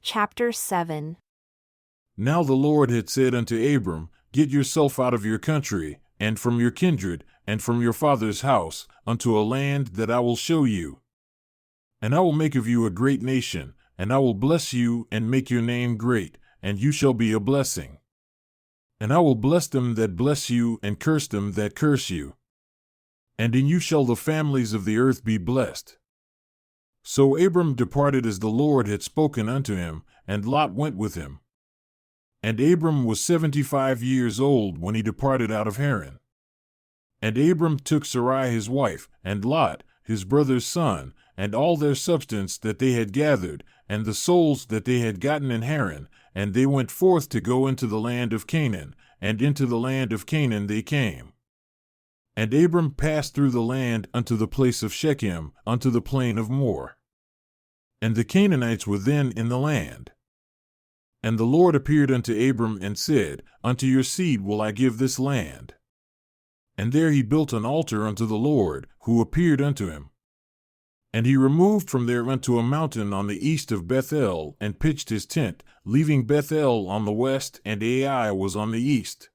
Chapter 7. Now the Lord had said unto Abram, Get yourself out of your country, and from your kindred, and from your father's house, unto a land that I will show you. And I will make of you a great nation, and I will bless you and make your name great, and you shall be a blessing. And I will bless them that bless you, and curse them that curse you. And in you shall the families of the earth be blessed. So Abram departed as the Lord had spoken unto him, and Lot went with him. And Abram was 75 years old when he departed out of Haran. And Abram took Sarai his wife, and Lot, his brother's son, and all their substance that they had gathered, and the souls that they had gotten in Haran, and they went forth to go into the land of Canaan, and into the land of Canaan they came. And Abram passed through the land unto the place of Shechem, unto the plain of Moreh. And the Canaanites were then in the land. And the Lord appeared unto Abram and said, Unto your seed will I give this land. And there he built an altar unto the Lord, who appeared unto him. And he removed from there unto a mountain on the east of Bethel, and pitched his tent, leaving Bethel on the west, and Ai was on the east.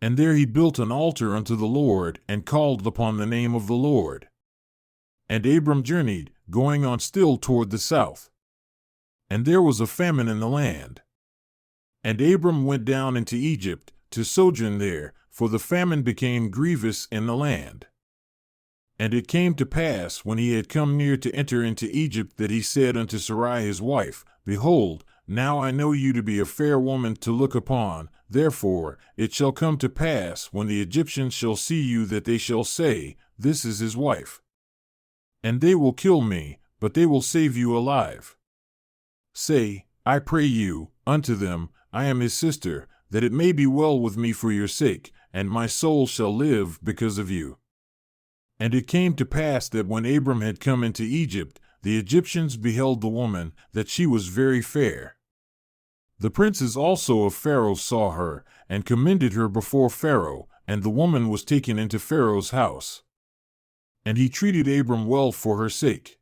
And there he built an altar unto the Lord, and called upon the name of the Lord. And Abram journeyed, going on still toward the south. And there was a famine in the land. And Abram went down into Egypt, to sojourn there, for the famine became grievous in the land. And it came to pass, when he had come near to enter into Egypt, that he said unto Sarai his wife, Behold, now I know you to be a fair woman to look upon. Therefore it shall come to pass, when the Egyptians shall see you, that they shall say, This is his wife. And they will kill me, but they will save you alive. Say, I pray you, unto them, I am his sister, that it may be well with me for your sake, and my soul shall live because of you. And it came to pass that when Abram had come into Egypt, the Egyptians beheld the woman, that she was very fair. The princes also of Pharaoh saw her, and commended her before Pharaoh, and the woman was taken into Pharaoh's house. And he treated Abram well for her sake.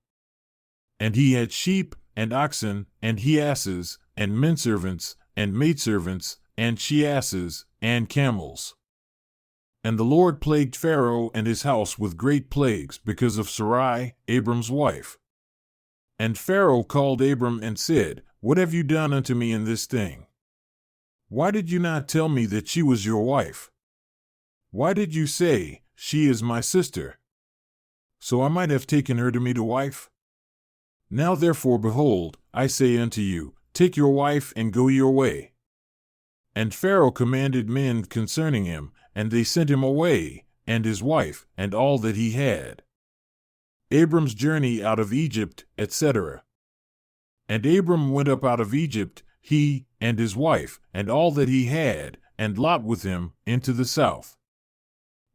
And he had sheep, and oxen, and he-asses, and menservants, and maidservants, and she-asses, and camels. And the Lord plagued Pharaoh and his house with great plagues because of Sarai, Abram's wife. And Pharaoh called Abram and said, What have you done unto me in this thing? Why did you not tell me that she was your wife? Why did you say, She is my sister? So I might have taken her to me to wife? Now therefore, behold, I say unto you, Take your wife and go your way. And Pharaoh commanded men concerning him, and they sent him away, and his wife, and all that he had. Abram's journey out of Egypt, etc. And Abram went up out of Egypt, he, and his wife, and all that he had, and Lot with him, into the south.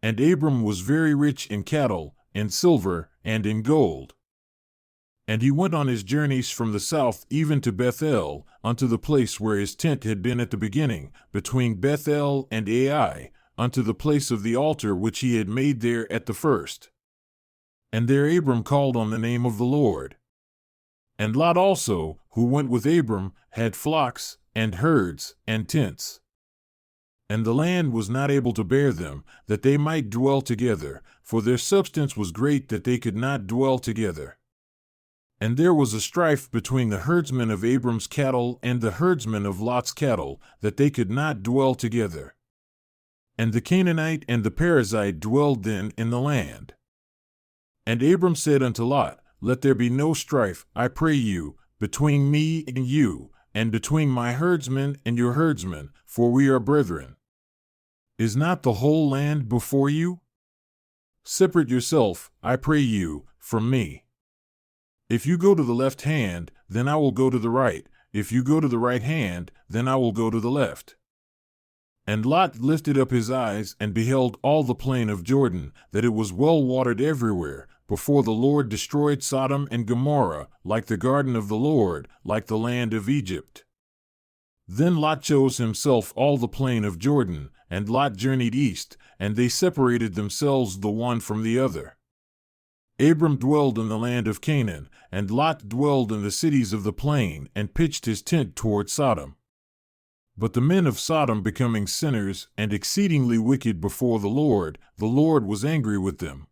And Abram was very rich in cattle, in silver, and in gold. And he went on his journeys from the south even to Bethel, unto the place where his tent had been at the beginning, between Bethel and Ai, unto the place of the altar which he had made there at the first. And there Abram called on the name of the Lord. And Lot also, who went with Abram, had flocks, and herds, and tents. And the land was not able to bear them, that they might dwell together, for their substance was great that they could not dwell together. And there was a strife between the herdsmen of Abram's cattle and the herdsmen of Lot's cattle, that they could not dwell together. And the Canaanite and the Perizzite dwelled then in the land. And Abram said unto Lot, Let there be no strife, I pray you, between me and you, and between my herdsmen and your herdsmen, for we are brethren. Is not the whole land before you? Separate yourself, I pray you, from me. If you go to the left hand, then I will go to the right. If you go to the right hand, then I will go to the left. And Lot lifted up his eyes and beheld all the plain of Jordan, that it was well watered everywhere, before the Lord destroyed Sodom and Gomorrah, like the garden of the Lord, like the land of Egypt. Then Lot chose himself all the plain of Jordan, and Lot journeyed east, and they separated themselves the one from the other. Abram dwelled in the land of Canaan, and Lot dwelled in the cities of the plain, and pitched his tent toward Sodom. But the men of Sodom, becoming sinners and exceedingly wicked before the Lord was angry with them.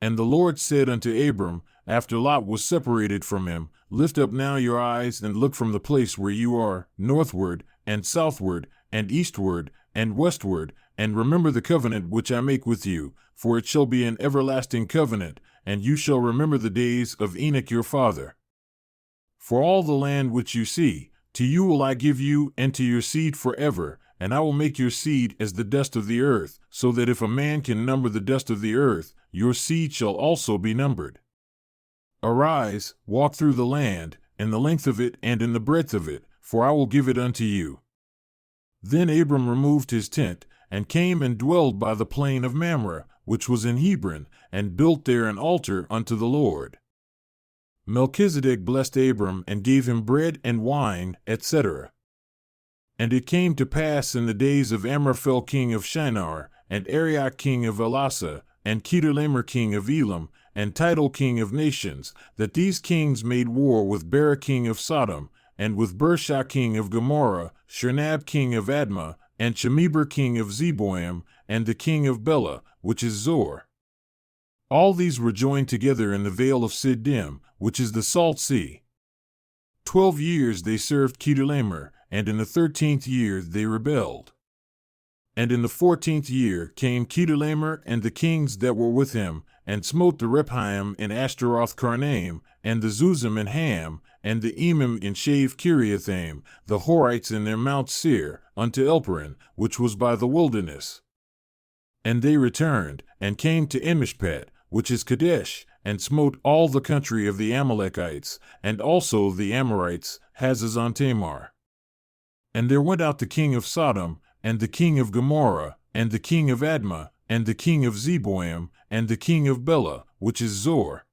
And the Lord said unto Abram, after Lot was separated from him, Lift up now your eyes, and look from the place where you are, northward, and southward, and eastward, and westward, and remember the covenant which I make with you, for it shall be an everlasting covenant, and you shall remember the days of Enoch your father. For all the land which you see, to you will I give you, and to your seed forever, and I will make your seed as the dust of the earth, so that if a man can number the dust of the earth, your seed shall also be numbered. Arise, walk through the land, in the length of it and in the breadth of it, for I will give it unto you. Then Abram removed his tent, and came and dwelled by the plain of Mamre, which was in Hebron, and built there an altar unto the Lord. Melchizedek blessed Abram, and gave him bread and wine, etc. And it came to pass in the days of Amraphel king of Shinar, and Arioch king of Elasa, and Chedorlaomer king of Elam, and Tidal king of nations, that these kings made war with Bera king of Sodom, and with Bersha king of Gomorrah, Shernab king of Admah, and Shemeber king of Zeboim, and the king of Bela, which is Zor. All these were joined together in the vale of Siddim, which is the Salt Sea. 12 years they served Chedorlaomer, and in the 13th year they rebelled. And in the 14th year came Chedorlaomer and the kings that were with him, and smote the Rephaim in Ashtaroth Karnaim, and the Zuzim in Ham, and the Emim in Shave Kiriathaim, the Horites in their Mount Seir, unto Elparan, which was by the wilderness. And they returned, and came to Emishpat, which is Kadesh, and smote all the country of the Amalekites, and also the Amorites, Hazazon Tamar. And there went out the king of Sodom, and the king of Gomorrah, and the king of Admah, and the king of Zeboim, and the king of Bela, which is Zor.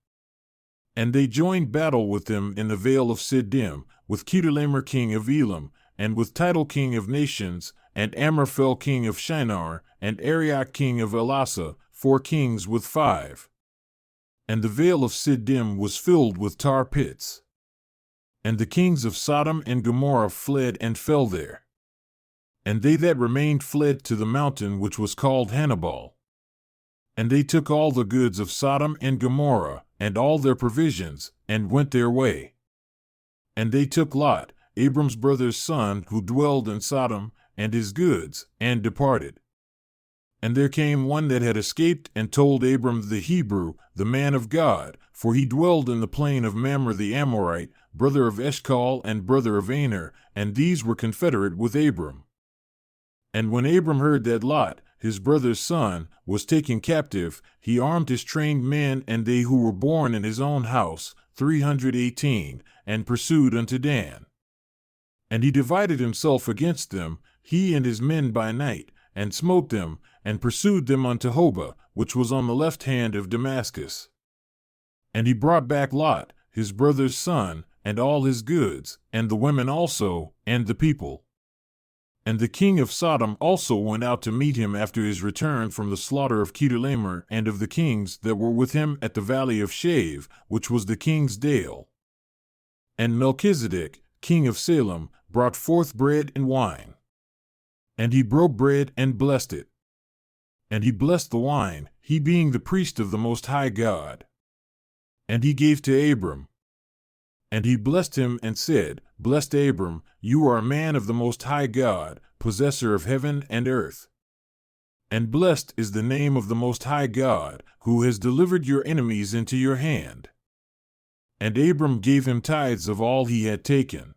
And they joined battle with them in the vale of Siddim, with Chedorlaomer king of Elam, and with Tidal king of nations, and Amraphel king of Shinar, and Arioch king of Elasa, 4 kings with 5. And the vale of Siddim was filled with tar pits. And the kings of Sodom and Gomorrah fled and fell there. And they that remained fled to the mountain which was called Hannibal. And they took all the goods of Sodom and Gomorrah, and all their provisions, and went their way. And they took Lot, Abram's brother's son, who dwelled in Sodom, and his goods, and departed. And there came one that had escaped, and told Abram the Hebrew, the man of God, for he dwelled in the plain of Mamre the Amorite, brother of Eshcol and brother of Aner, and these were confederate with Abram. And when Abram heard that Lot, his brother's son, was taken captive, he armed his trained men and they who were born in his own house, 318, and pursued unto Dan. And he divided himself against them, he and his men by night, and smote them, and pursued them unto Hobah, which was on the left hand of Damascus. And he brought back Lot, his brother's son, and all his goods, and the women also, and the people. And the king of Sodom also went out to meet him after his return from the slaughter of Chedorlaomer and of the kings that were with him at the valley of Shave, which was the king's dale. And Melchizedek, king of Salem, brought forth bread and wine. And he broke bread and blessed it. And he blessed the wine, he being the priest of the Most High God. And he gave to Abram. And he blessed him and said, Blessed Abram, you are a man of the Most High God, possessor of heaven and earth. And blessed is the name of the Most High God, who has delivered your enemies into your hand. And Abram gave him tithes of all he had taken.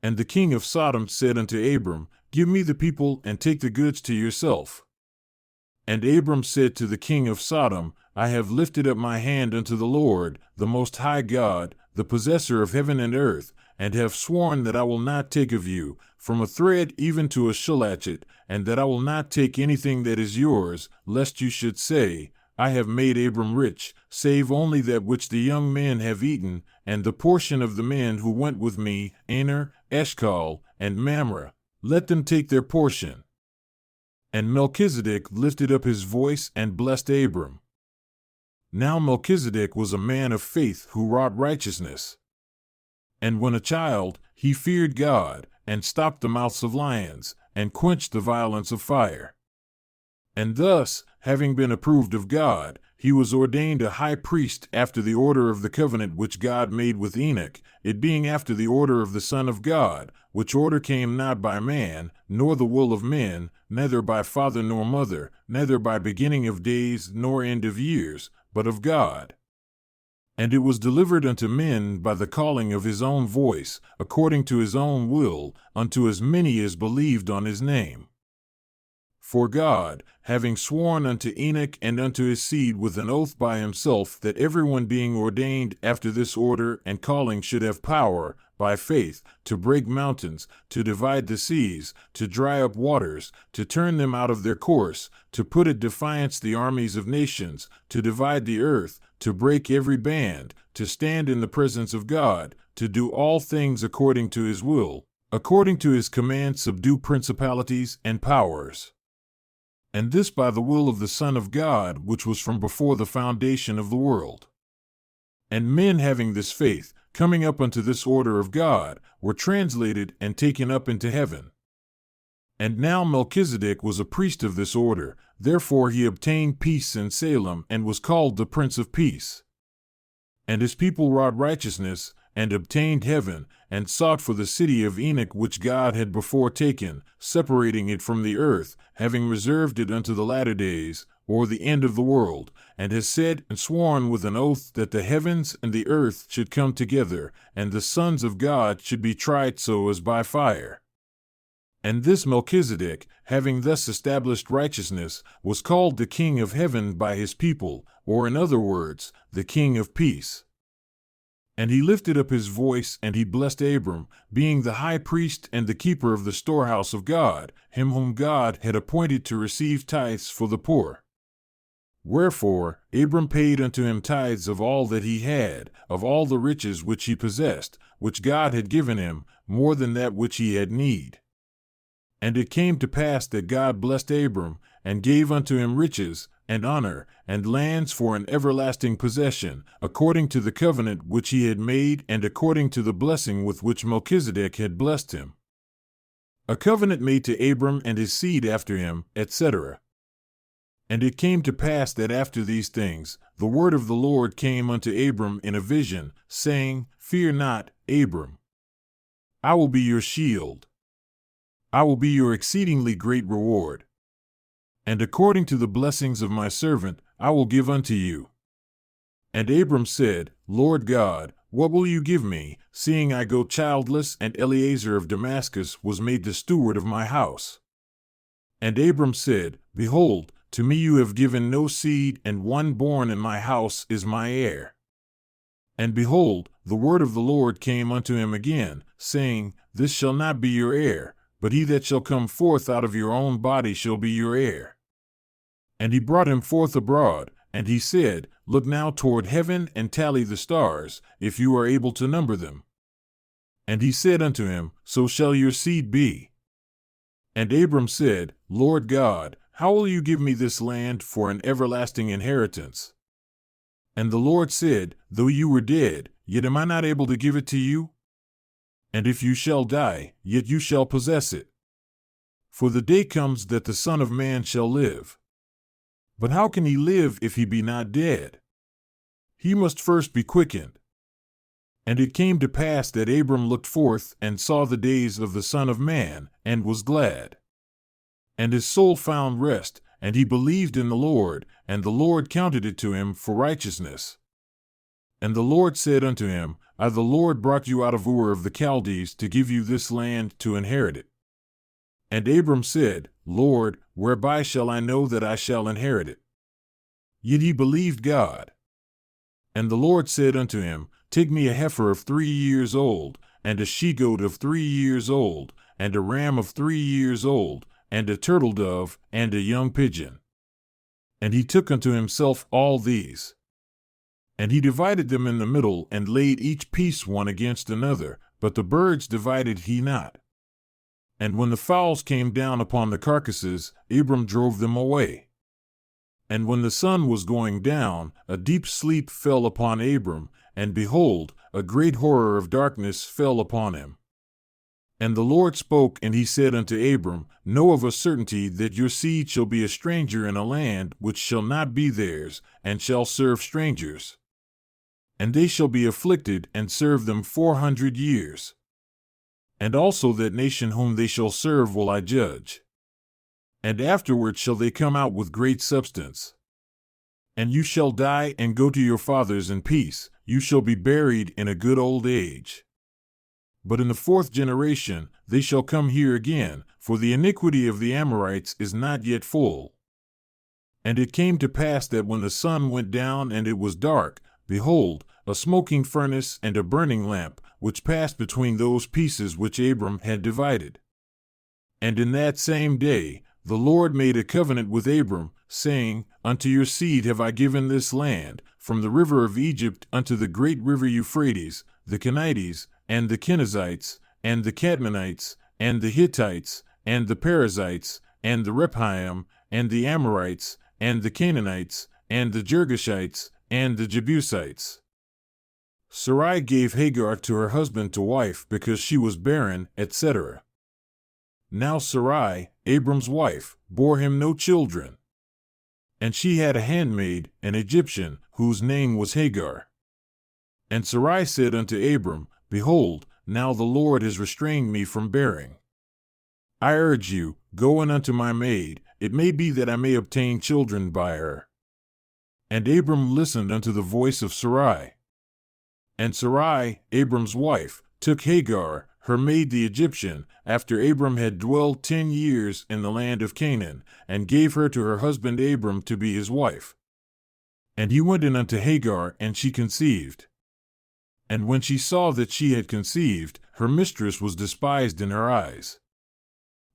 And the king of Sodom said unto Abram, Give me the people and take the goods to yourself. And Abram said to the king of Sodom, I have lifted up my hand unto the Lord, the Most High God, the possessor of heaven and earth, and have sworn that I will not take of you, from a thread even to a shilachet, and that I will not take anything that is yours, lest you should say, I have made Abram rich, save only that which the young men have eaten, and the portion of the men who went with me, Aner, Eshcol, and Mamre. Let them take their portion. And Melchizedek lifted up his voice and blessed Abram. Now Melchizedek was a man of faith who wrought righteousness. And when a child, he feared God, and stopped the mouths of lions, and quenched the violence of fire. And thus, having been approved of God, he was ordained a high priest after the order of the covenant which God made with Enoch, it being after the order of the Son of God, which order came not by man, nor the will of men, neither by father nor mother, neither by beginning of days nor end of years, but of God. And it was delivered unto men by the calling of his own voice, according to his own will, unto as many as believed on his name. For God, having sworn unto Enoch and unto his seed with an oath by himself that everyone being ordained after this order and calling should have power, by faith, to break mountains, to divide the seas, to dry up waters, to turn them out of their course, to put at defiance the armies of nations, to divide the earth, to break every band, to stand in the presence of God, to do all things according to his will, according to his command subdue principalities and powers. And this by the will of the Son of God, which was from before the foundation of the world. And men having this faith, coming up unto this order of God, were translated and taken up into heaven. And now Melchizedek was a priest of this order, therefore he obtained peace in Salem and was called the Prince of Peace. And his people wrought righteousness, and obtained heaven, and sought for the city of Enoch which God had before taken, separating it from the earth, having reserved it unto the latter days, or the end of the world, and has said and sworn with an oath that the heavens and the earth should come together, and the sons of God should be tried so as by fire. And this Melchizedek, having thus established righteousness, was called the King of heaven by his people, or in other words, the King of peace. And he lifted up his voice, and he blessed Abram, being the high priest and the keeper of the storehouse of God, him whom God had appointed to receive tithes for the poor. Wherefore Abram paid unto him tithes of all that he had, of all the riches which he possessed, which God had given him, more than that which he had need. And it came to pass that God blessed Abram, and gave unto him riches, and honor, and lands for an everlasting possession, according to the covenant which he had made, and according to the blessing with which Melchizedek had blessed him. A covenant made to Abram and his seed after him, etc. And it came to pass that after these things, the word of the Lord came unto Abram in a vision, saying, Fear not, Abram. I will be your shield. I will be your exceedingly great reward. And according to the blessings of my servant, I will give unto you. And Abram said, Lord God, what will you give me, seeing I go childless, and Eliezer of Damascus was made the steward of my house? And Abram said, Behold, to me you have given no seed, and one born in my house is my heir. And behold, the word of the Lord came unto him again, saying, This shall not be your heir, but he that shall come forth out of your own body shall be your heir. And he brought him forth abroad, and he said, Look now toward heaven, and tally the stars, if you are able to number them. And he said unto him, So shall your seed be. And Abram said, Lord God, how will you give me this land for an everlasting inheritance? And the Lord said, Though you were dead, yet am I not able to give it to you? And if you shall die, yet you shall possess it. For the day comes that the Son of Man shall live. But how can he live if he be not dead? He must first be quickened. And it came to pass that Abram looked forth and saw the days of the Son of Man, and was glad. And his soul found rest, and he believed in the Lord, and the Lord counted it to him for righteousness. And the Lord said unto him, I the Lord brought you out of Ur of the Chaldees to give you this land to inherit it. And Abram said, Lord, whereby shall I know that I shall inherit it? Yet he believed God. And the Lord said unto him, Take me a heifer of 3 years old, and a she-goat of 3 years old, and a ram of 3 years old, and a turtle-dove, and a young pigeon. And he took unto himself all these. And he divided them in the middle, and laid each piece one against another, but the birds divided he not. And when the fowls came down upon the carcasses, Abram drove them away. And when the sun was going down, a deep sleep fell upon Abram, and behold, a great horror of darkness fell upon him. And the Lord spoke, and he said unto Abram, Know of a certainty that your seed shall be a stranger in a land which shall not be theirs, and shall serve strangers. And they shall be afflicted, and serve them 400 years. And also that nation whom they shall serve will I judge. And afterward shall they come out with great substance. And you shall die and go to your fathers in peace, you shall be buried in a good old age. But in the 4th generation they shall come here again, for the iniquity of the Amorites is not yet full. And it came to pass that when the sun went down and it was dark, behold, a smoking furnace and a burning lamp, which passed between those pieces which Abram had divided. And in that same day the Lord made a covenant with Abram, saying, Unto your seed have I given this land, from the river of Egypt unto the great river Euphrates, the Canaanites, and the Kenizzites, and the Cadmonites, and the Hittites, and the Perizzites, and the Rephaim, and the Amorites, and the Canaanites, and the Girgashites, and the Jebusites. Sarai gave Hagar to her husband to wife because she was barren, etc. Now Sarai, Abram's wife, bore him no children. And she had a handmaid, an Egyptian, whose name was Hagar. And Sarai said unto Abram, Behold, now the Lord has restrained me from bearing. I urge you, go in unto my maid, it may be that I may obtain children by her. And Abram listened unto the voice of Sarai. And Sarai, Abram's wife, took Hagar, her maid the Egyptian, after Abram had dwelt 10 years in the land of Canaan, and gave her to her husband Abram to be his wife. And he went in unto Hagar, and she conceived. And when she saw that she had conceived, her mistress was despised in her eyes.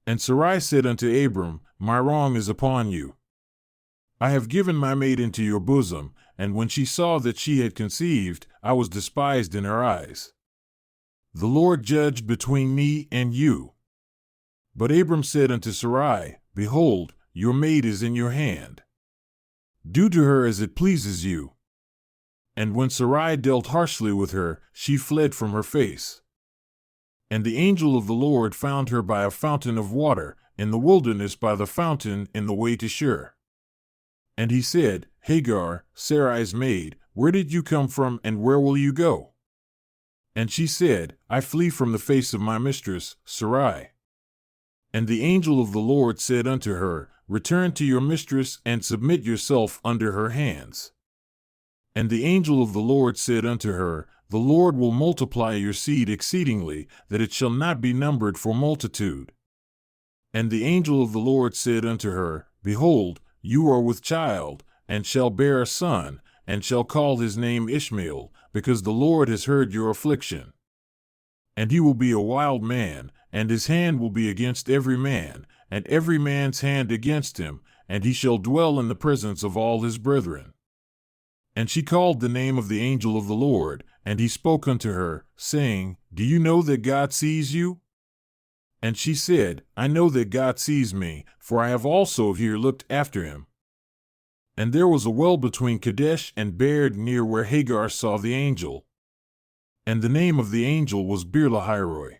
And Sarai said unto Abram, My wrong is upon you. I have given my maid into your bosom, and when she saw that she had conceived, I was despised in her eyes. The Lord judged between me and you. But Abram said unto Sarai, Behold, your maid is in your hand. Do to her as it pleases you. And when Sarai dealt harshly with her, she fled from her face. And the angel of the Lord found her by a fountain of water, in the wilderness by the fountain in the way to Shur. And he said, Hagar, Sarai's maid, where did you come from, and where will you go? And she said, I flee from the face of my mistress, Sarai. And the angel of the Lord said unto her, Return to your mistress, and submit yourself under her hands. And the angel of the Lord said unto her, The Lord will multiply your seed exceedingly, that it shall not be numbered for multitude. And the angel of the Lord said unto her, Behold, you are with child, and shall bear a son, and shall call his name Ishmael, because the Lord has heard your affliction. And he will be a wild man, and his hand will be against every man, and every man's hand against him, and he shall dwell in the presence of all his brethren. And she called the name of the angel of the Lord, and he spoke unto her, saying, Do you know that God sees you? And she said, I know that God sees me, for I have also here looked after him. And there was a well between Kadesh and Bered near where Hagar saw the angel. And the name of the angel was Beer-lahai-roi.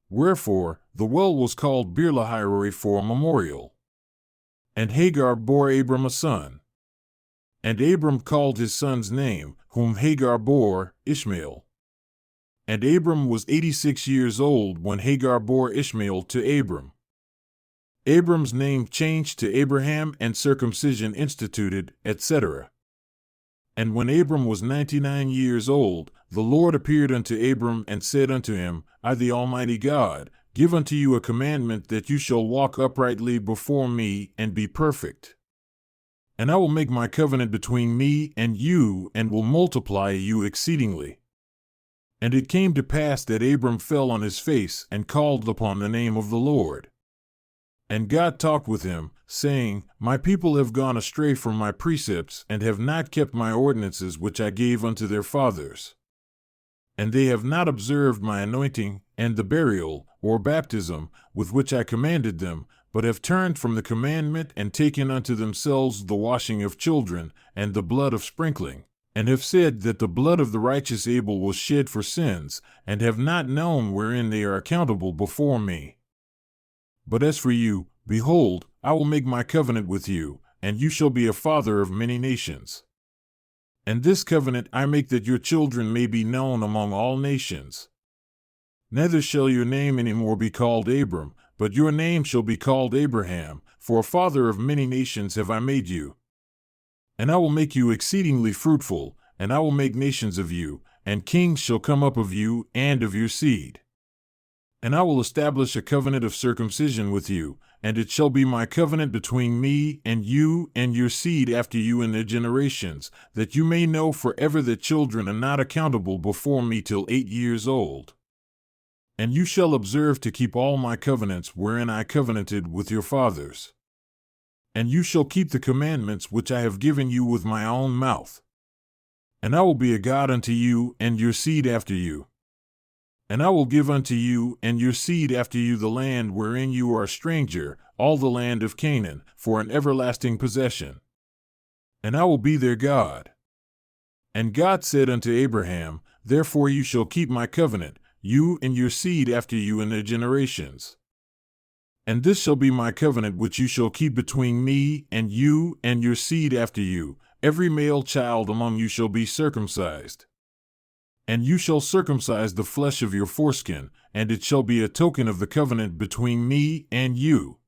Wherefore the well was called Beer-lahai-roi for a memorial. And Hagar bore Abram a son. And Abram called his son's name, whom Hagar bore, Ishmael. And Abram was 86 years old when Hagar bore Ishmael to Abram. Abram's name changed to Abraham, and circumcision instituted, etc. And when Abram was 99 years old, the Lord appeared unto Abram and said unto him, I, the Almighty God, give unto you a commandment that you shall walk uprightly before me and be perfect. And I will make my covenant between me and you, and will multiply you exceedingly. And it came to pass that Abram fell on his face and called upon the name of the Lord. And God talked with him, saying, My people have gone astray from my precepts, and have not kept my ordinances which I gave unto their fathers. And they have not observed my anointing, and the burial, or baptism, with which I commanded them, but have turned from the commandment and taken unto themselves the washing of children and the blood of sprinkling, and have said that the blood of the righteous Abel was shed for sins, and have not known wherein they are accountable before me. But as for you, behold, I will make my covenant with you, and you shall be a father of many nations. And this covenant I make that your children may be known among all nations. Neither shall your name any more be called Abram, but your name shall be called Abraham, for a father of many nations have I made you. And I will make you exceedingly fruitful, and I will make nations of you, and kings shall come up of you and of your seed. And I will establish a covenant of circumcision with you, and it shall be my covenant between me and you and your seed after you in their generations, that you may know forever that children are not accountable before me till 8 years old. And you shall observe to keep all my covenants wherein I covenanted with your fathers. And you shall keep the commandments which I have given you with my own mouth. And I will be a God unto you and your seed after you. And I will give unto you and your seed after you the land wherein you are a stranger, all the land of Canaan, for an everlasting possession. And I will be their God. And God said unto Abraham, Therefore you shall keep my covenant, you and your seed after you in their generations. And this shall be my covenant which you shall keep between me and you and your seed after you. Every male child among you shall be circumcised. And you shall circumcise the flesh of your foreskin, and it shall be a token of the covenant between me and you.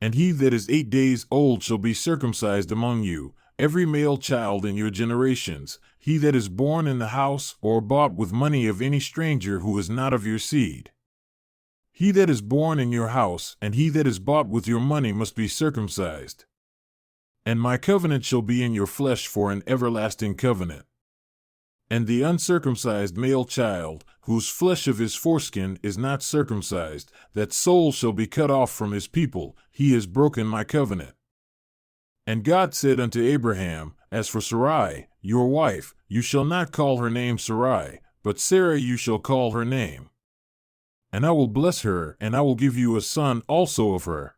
And he that is 8 days old shall be circumcised among you, every male child in your generations, he that is born in the house or bought with money of any stranger who is not of your seed. He that is born in your house and he that is bought with your money must be circumcised. And my covenant shall be in your flesh for an everlasting covenant. And the uncircumcised male child, whose flesh of his foreskin is not circumcised, that soul shall be cut off from his people, he has broken my covenant. And God said unto Abraham, As for Sarai, your wife, you shall not call her name Sarai, but Sarah you shall call her name. And I will bless her, and I will give you a son also of her.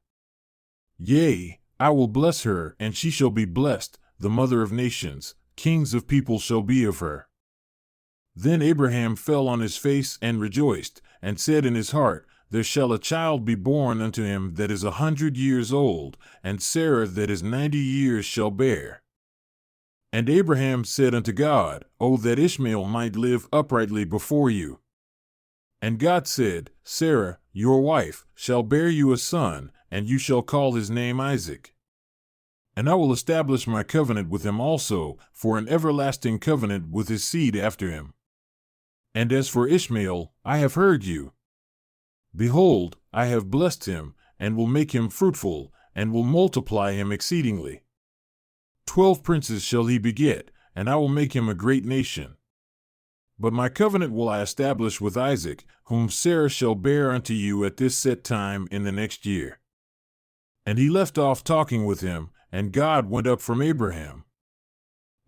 Yea, I will bless her, and she shall be blessed, the mother of nations, kings of people shall be of her. Then Abraham fell on his face and rejoiced, and said in his heart, There shall a child be born unto him that is 100 years old, and Sarah that is 90 years shall bear. And Abraham said unto God, O that Ishmael might live uprightly before you. And God said, Sarah, your wife, shall bear you a son, and you shall call his name Isaac. And I will establish my covenant with him also, for an everlasting covenant with his seed after him. And as for Ishmael, I have heard you. Behold, I have blessed him, and will make him fruitful, and will multiply him exceedingly. 12 princes shall he beget, and I will make him a great nation. But my covenant will I establish with Isaac, whom Sarah shall bear unto you at this set time in the next year. And he left off talking with him, and God went up from Abraham.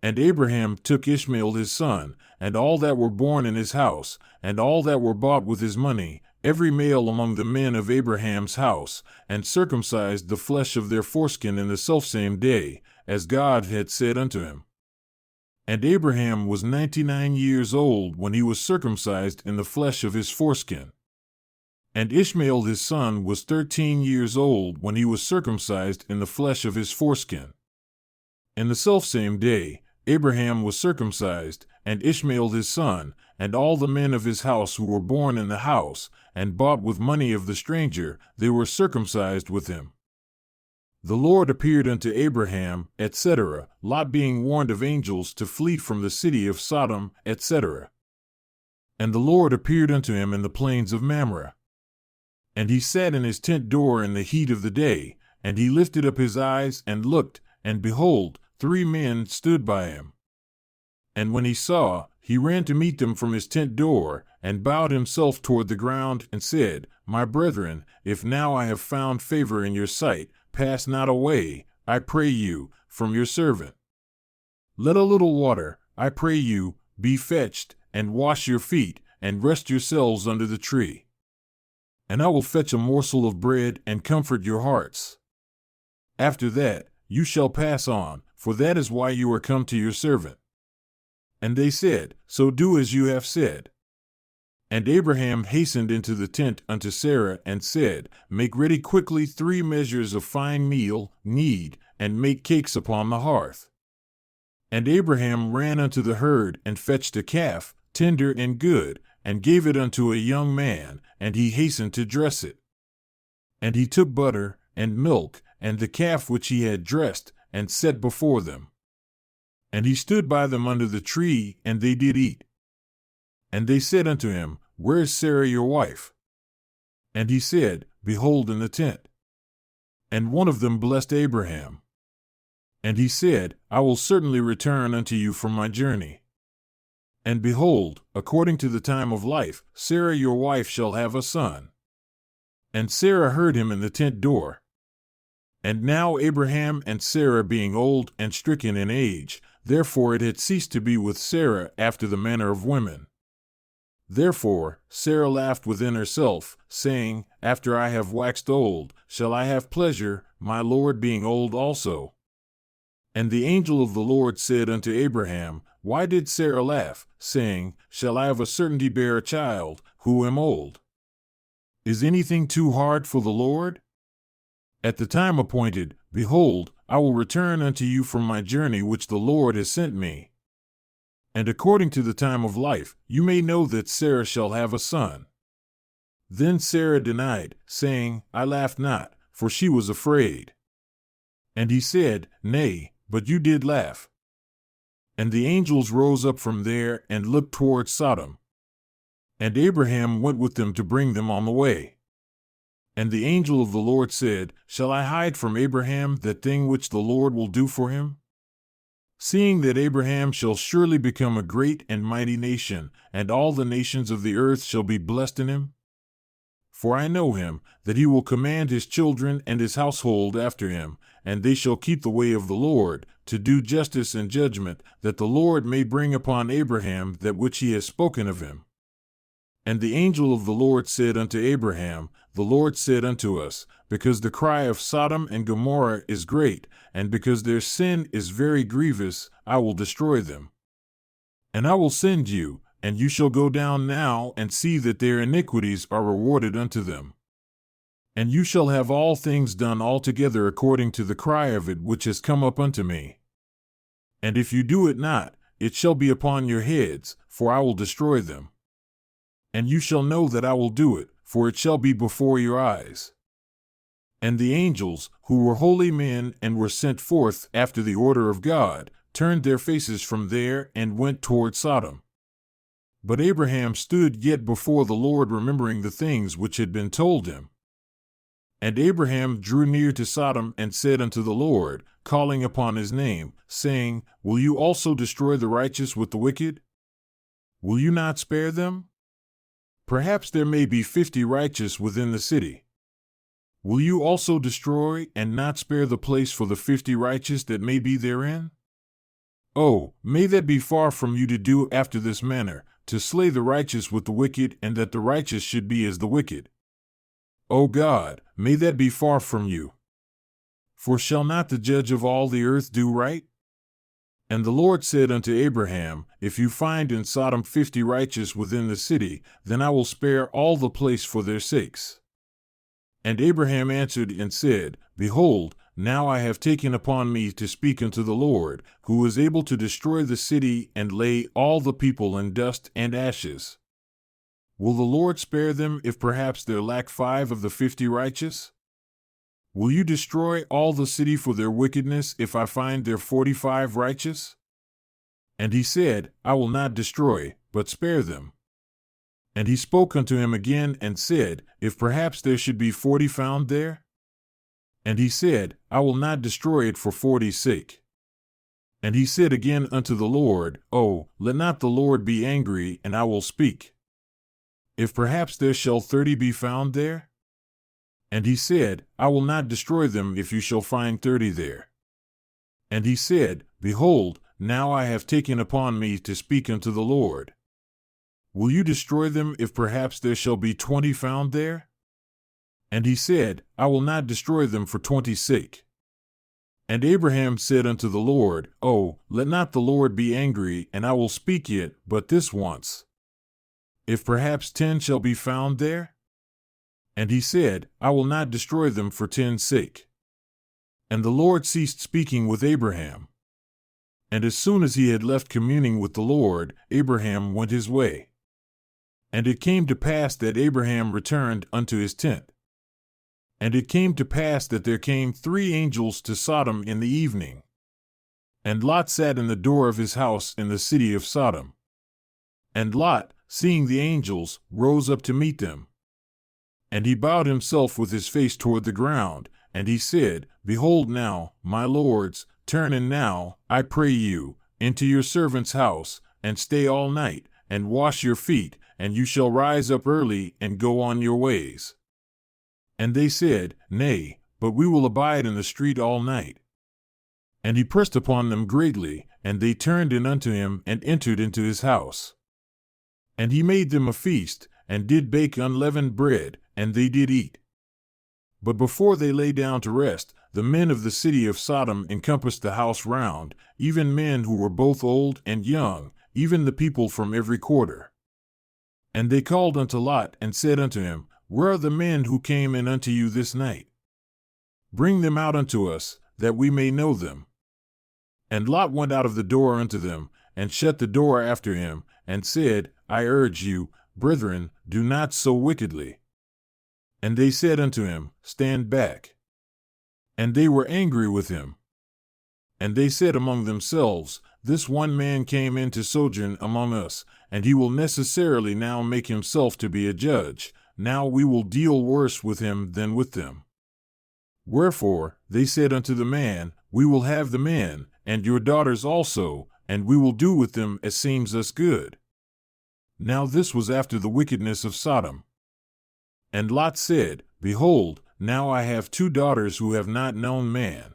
And Abraham took Ishmael his son, and all that were born in his house, and all that were bought with his money, every male among the men of Abraham's house, and circumcised the flesh of their foreskin in the selfsame day, as God had said unto him. And Abraham was 99 years old when he was circumcised in the flesh of his foreskin. And Ishmael his son was 13 years old when he was circumcised in the flesh of his foreskin. In the selfsame day, Abraham was circumcised, and Ishmael his son, and all the men of his house who were born in the house, and bought with money of the stranger, they were circumcised with him. The Lord appeared unto Abraham, etc., Lot being warned of angels to flee from the city of Sodom, etc. And the Lord appeared unto him in the plains of Mamre. And he sat in his tent door in the heat of the day, and he lifted up his eyes and looked, and behold, 3 men stood by him. And when he saw, he ran to meet them from his tent door, and bowed himself toward the ground, and said, My brethren, if now I have found favor in your sight, pass not away, I pray you, from your servant. Let a little water, I pray you, be fetched, and wash your feet, and rest yourselves under the tree. and I will fetch a morsel of bread and comfort your hearts. After that, you shall pass on, for that is why you are come to your servant. And they said, So do as you have said. And Abraham hastened into the tent unto Sarah and said, Make ready quickly 3 measures of fine meal, knead, and make cakes upon the hearth. And Abraham ran unto the herd and fetched a calf, tender and good, and gave it unto a young man, and he hastened to dress it. And he took butter and milk, and the calf which he had dressed, and set before them. And he stood by them under the tree, and they did eat. And they said unto him, Where is Sarah your wife? And he said, Behold, in the tent. And one of them blessed Abraham. And he said, I will certainly return unto you from my journey. And behold, according to the time of life, Sarah your wife shall have a son. And Sarah heard him in the tent door. And now Abraham and Sarah being old and stricken in age, therefore it had ceased to be with Sarah after the manner of women. Therefore Sarah laughed within herself, saying, After I have waxed old, shall I have pleasure, my Lord being old also? And the angel of the Lord said unto Abraham, Why did Sarah laugh, saying, Shall I of a certainty bear a child, who am old? Is anything too hard for the Lord? At the time appointed, behold, I will return unto you from my journey which the Lord has sent me. And according to the time of life, you may know that Sarah shall have a son. Then Sarah denied, saying, I laughed not, for she was afraid. And he said, Nay, but you did laugh. And the angels rose up from there and looked toward Sodom. And Abraham went with them to bring them on the way. And the angel of the Lord said, Shall I hide from Abraham that thing which the Lord will do for him? Seeing that Abraham shall surely become a great and mighty nation, and all the nations of the earth shall be blessed in him? For I know him, that he will command his children and his household after him, and they shall keep the way of the Lord, to do justice and judgment, that the Lord may bring upon Abraham that which he has spoken of him. And the angel of the Lord said unto Abraham, The Lord said unto us, Because the cry of Sodom and Gomorrah is great, and because their sin is very grievous, I will destroy them. And I will send you, and you shall go down now and see that their iniquities are rewarded unto them. And you shall have all things done altogether according to the cry of it which has come up unto me. And if you do it not, it shall be upon your heads, for I will destroy them. And you shall know that I will do it, for it shall be before your eyes. And the angels, who were holy men and were sent forth after the order of God, turned their faces from there and went toward Sodom. But Abraham stood yet before the Lord, remembering the things which had been told him. And Abraham drew near to Sodom and said unto the Lord, calling upon his name, saying, Will you also destroy the righteous with the wicked? Will you not spare them? Perhaps there may be 50 righteous within the city. Will you also destroy and not spare the place for the 50 righteous that may be therein? Oh, may that be far from you to do after this manner, to slay the righteous with the wicked, and that the righteous should be as the wicked. O God, may that be far from you. For shall not the judge of all the earth do right? And the Lord said unto Abraham, If you find in Sodom 50 righteous within the city, then I will spare all the place for their sakes. And Abraham answered and said, Behold, now I have taken upon me to speak unto the Lord, who is able to destroy the city and lay all the people in dust and ashes. Will the Lord spare them if perhaps there lack 5 of the 50 righteous? Will you destroy all the city for their wickedness if I find there 45 righteous? And he said, I will not destroy, but spare them. And he spoke unto him again and said, If perhaps there should be 40 found there? And he said, I will not destroy it for 40's sake. And he said again unto the Lord, Oh, let not the Lord be angry, and I will speak. If perhaps there shall 30 be found there? And he said, I will not destroy them if you shall find 30 there. And he said, Behold, now I have taken upon me to speak unto the Lord. Will you destroy them if perhaps there shall be 20 found there? And he said, I will not destroy them for 20's sake. And Abraham said unto the Lord, Oh, let not the Lord be angry, and I will speak yet but this once. If perhaps 10 shall be found there? And he said, I will not destroy them for 10's sake. And the Lord ceased speaking with Abraham. And as soon as he had left communing with the Lord, Abraham went his way. And it came to pass that Abraham returned unto his tent. And it came to pass that there came 3 angels to Sodom in the evening. And Lot sat in the door of his house in the city of Sodom. And Lot, seeing the angels, rose up to meet them. And he bowed himself with his face toward the ground, and he said, Behold now, my lords, turn in now, I pray you, into your servant's house, and stay all night, and wash your feet, and you shall rise up early and go on your ways. And they said, Nay, but we will abide in the street all night. And he pressed upon them greatly, and they turned in unto him and entered into his house. And he made them a feast, and did bake unleavened bread, and they did eat. But before they lay down to rest, the men of the city of Sodom encompassed the house round, even men who were both old and young, even the people from every quarter. And they called unto Lot, and said unto him, Where are the men who came in unto you this night? Bring them out unto us, that we may know them. And Lot went out of the door unto them, and shut the door after him, and said, I urge you, brethren, do not so wickedly. And they said unto him, Stand back. And they were angry with him. And they said among themselves, This one man came in to sojourn among us, and he will necessarily now make himself to be a judge. Now we will deal worse with him than with them. Wherefore they said unto the man, We will have the men, and your daughters also, and we will do with them as seems us good. Now this was after the wickedness of Sodom. And Lot said, Behold, now I have 2 daughters who have not known man.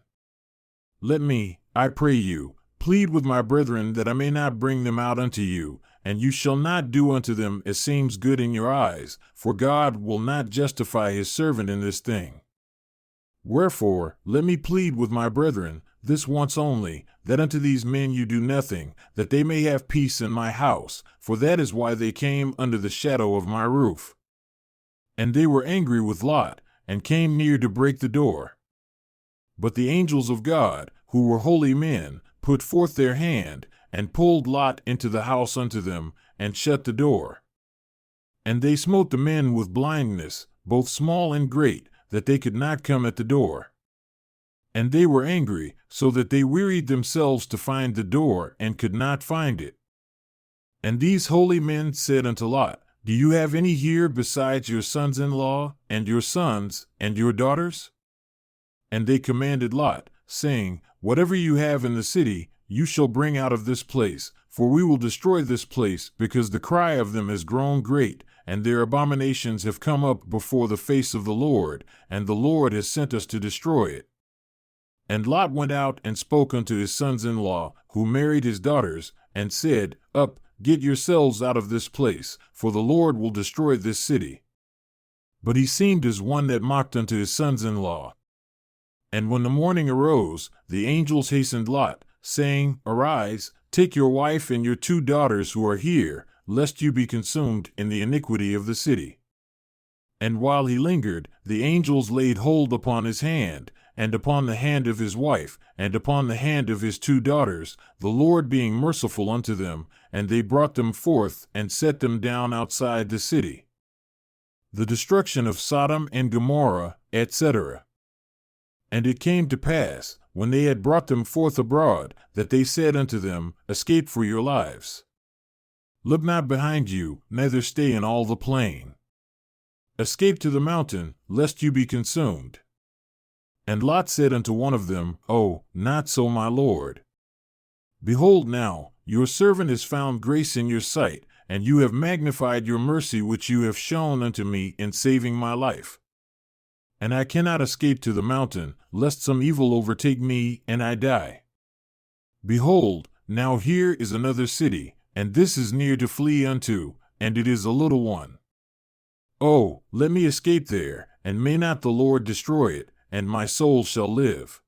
Let me, I pray you, plead with my brethren that I may not bring them out unto you, and you shall not do unto them as seems good in your eyes, for God will not justify his servant in this thing. Wherefore, let me plead with my brethren, this once only, that unto these men you do nothing, that they may have peace in my house, for that is why they came under the shadow of my roof. And they were angry with Lot, and came near to break the door. But the angels of God, who were holy men, put forth their hand, and pulled Lot into the house unto them, and shut the door. And they smote the men with blindness, both small and great, that they could not come at the door. And they were angry, so that they wearied themselves to find the door, and could not find it. And these holy men said unto Lot, Do you have any here besides your sons-in-law, and your sons, and your daughters? And they commanded Lot, saying, Whatever you have in the city, you shall bring out of this place, for we will destroy this place, because the cry of them has grown great, and their abominations have come up before the face of the Lord, and the Lord has sent us to destroy it. And Lot went out and spoke unto his sons-in-law, who married his daughters, and said, Up, get yourselves out of this place, for the Lord will destroy this city. But he seemed as one that mocked unto his sons-in-law. And when the morning arose, the angels hastened Lot, saying, Arise, take your wife and your 2 daughters who are here, lest you be consumed in the iniquity of the city. And while he lingered, the angels laid hold upon his hand, and upon the hand of his wife, and upon the hand of his 2 daughters, the Lord being merciful unto them, and they brought them forth, and set them down outside the city. The destruction of Sodom and Gomorrah, etc. And it came to pass, when they had brought them forth abroad, that they said unto them, Escape for your lives. Look not behind you, neither stay in all the plain. Escape to the mountain, lest you be consumed. And Lot said unto one of them, Oh, not so, my lord. Behold now, your servant has found grace in your sight, and you have magnified your mercy which you have shown unto me in saving my life. And I cannot escape to the mountain, lest some evil overtake me, and I die. Behold, now here is another city, and this is near to flee unto, and it is a little one. Oh, let me escape there, and may not the Lord destroy it, and my soul shall live.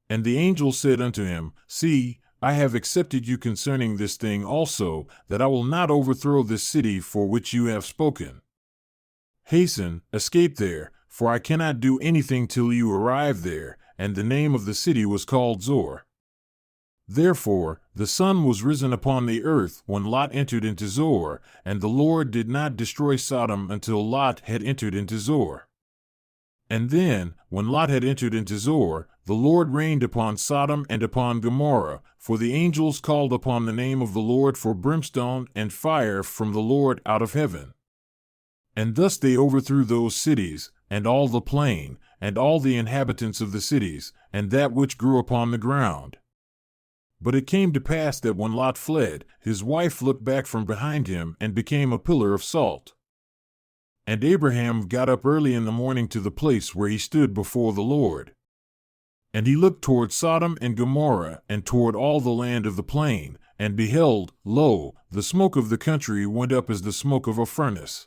And the angel said unto him, See, I have accepted you concerning this thing also, that I will not overthrow this city for which you have spoken. Hasten, escape there, for I cannot do anything till you arrive there. And the name of the city was called Zor. Therefore the sun was risen upon the earth when Lot entered into Zor, and the Lord did not destroy Sodom until Lot had entered into Zor. And then, when Lot had entered into Zor, the Lord rained upon Sodom and upon Gomorrah, for the angels called upon the name of the Lord for brimstone and fire from the Lord out of heaven. And thus they overthrew those cities, and all the plain, and all the inhabitants of the cities, and that which grew upon the ground. But it came to pass that when Lot fled, his wife looked back from behind him and became a pillar of salt. And Abraham got up early in the morning to the place where he stood before the Lord. And he looked toward Sodom and Gomorrah, and toward all the land of the plain, and beheld, lo, the smoke of the country went up as the smoke of a furnace.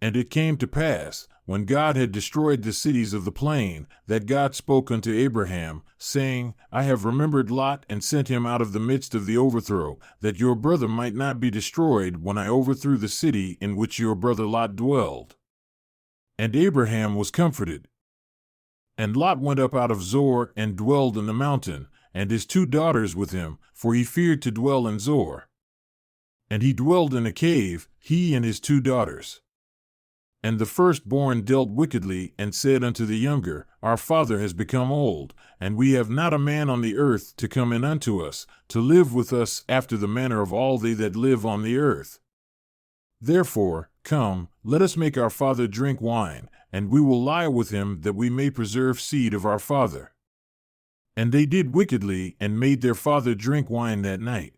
And it came to pass, when God had destroyed the cities of the plain, that God spoke unto Abraham, saying, I have remembered Lot and sent him out of the midst of the overthrow, that your brother might not be destroyed when I overthrew the city in which your brother Lot dwelled. And Abraham was comforted. And Lot went up out of Zor and dwelled in the mountain, and his 2 daughters with him, for he feared to dwell in Zor. And he dwelled in a cave, he and his 2 daughters. And the firstborn dealt wickedly, and said unto the younger, Our father has become old, and we have not a man on the earth to come in unto us, to live with us after the manner of all they that live on the earth. Therefore, come, let us make our father drink wine, and we will lie with him, that we may preserve seed of our father. And they did wickedly, and made their father drink wine that night.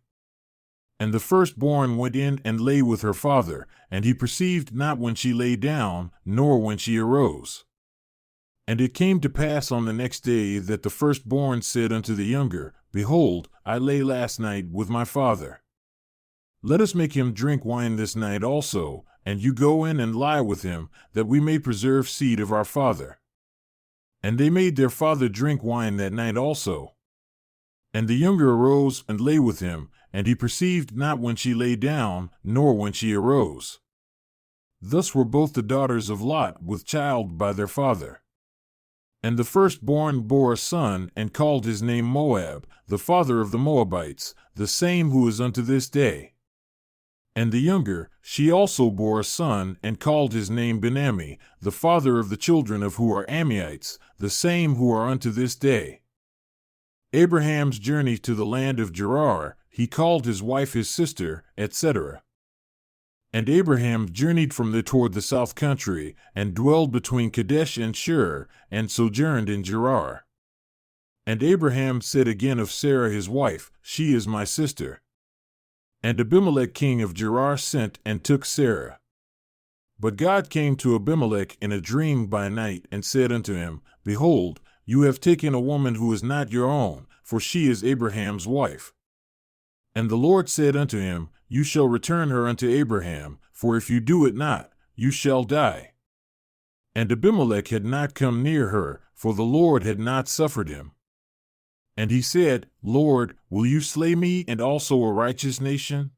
And the firstborn went in and lay with her father, and he perceived not when she lay down, nor when she arose. And it came to pass on the next day that the firstborn said unto the younger, Behold, I lay last night with my father. Let us make him drink wine this night also, and you go in and lie with him, that we may preserve seed of our father. And they made their father drink wine that night also. And the younger arose and lay with him, and he perceived not when she lay down, nor when she arose. Thus were both the daughters of Lot with child by their father. And the firstborn bore a son, and called his name Moab, the father of the Moabites, the same who is unto this day. And the younger, she also bore a son, and called his name Ben-Ammi, the father of the children of who are Ammites, the same who are unto this day. Abraham's journey to the land of Gerar, he called his wife his sister, etc. And Abraham journeyed from there toward the south country, and dwelled between Kadesh and Shur, and sojourned in Gerar. And Abraham said again of Sarah his wife, She is my sister. And Abimelech king of Gerar sent and took Sarah. But God came to Abimelech in a dream by night, and said unto him, Behold, you have taken a woman who is not your own, for she is Abraham's wife. And the Lord said unto him, You shall return her unto Abraham, for if you do it not, you shall die. And Abimelech had not come near her, for the Lord had not suffered him. And he said, Lord, will you slay me and also a righteous nation?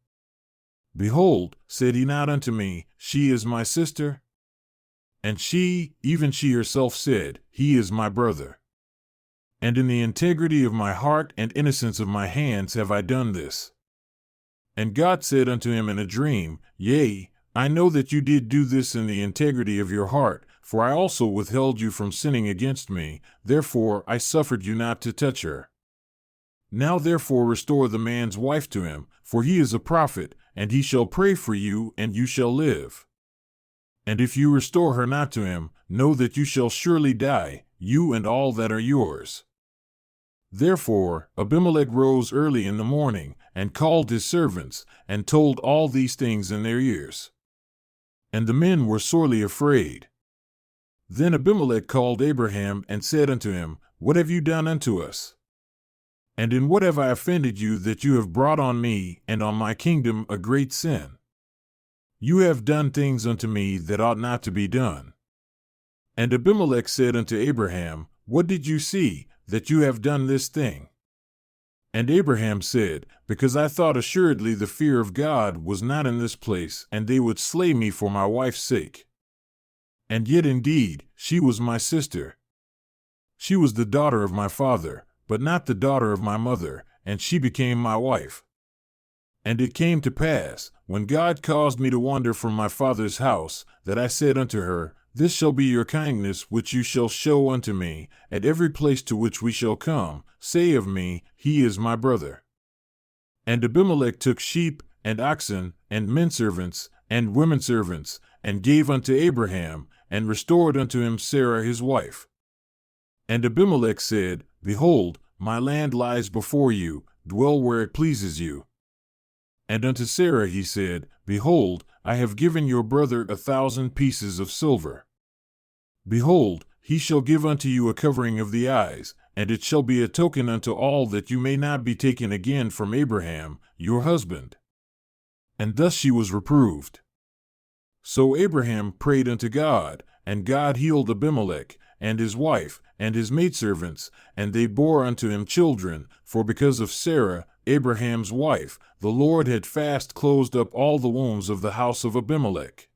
Behold, said he not unto me, She is my sister? And she, even she herself said, He is my brother. And in the integrity of my heart and innocence of my hands have I done this. And God said unto him in a dream, Yea, I know that you did do this in the integrity of your heart, for I also withheld you from sinning against me, therefore I suffered you not to touch her. Now therefore restore the man's wife to him, for he is a prophet, and he shall pray for you, and you shall live. And if you restore her not to him, know that you shall surely die, you and all that are yours. Therefore Abimelech rose early in the morning, and called his servants, and told all these things in their ears. And the men were sorely afraid. Then Abimelech called Abraham, and said unto him, What have you done unto us? And in what have I offended you, that you have brought on me, and on my kingdom, a great sin? You have done things unto me that ought not to be done. And Abimelech said unto Abraham, What did you see, that you have done this thing? And Abraham said, Because I thought assuredly the fear of God was not in this place, and they would slay me for my wife's sake. And yet indeed, she was my sister. She was the daughter of my father, but not the daughter of my mother, and she became my wife. And it came to pass, when God caused me to wander from my father's house, that I said unto her, This shall be your kindness which you shall show unto me, at every place to which we shall come, say of me, He is my brother. And Abimelech took sheep, and oxen, and menservants, and womenservants, and gave unto Abraham, and restored unto him Sarah his wife. And Abimelech said, Behold, my land lies before you, dwell where it pleases you. And unto Sarah he said, Behold, I have given your brother 1,000 pieces of silver. Behold, he shall give unto you a covering of the eyes, and it shall be a token unto all that you may not be taken again from Abraham, your husband. And thus she was reproved. So Abraham prayed unto God, and God healed Abimelech, and his wife, and his maidservants, and they bore unto him children, for because of Sarah, Abraham's wife, the Lord had fast closed up all the wombs of the house of Abimelech.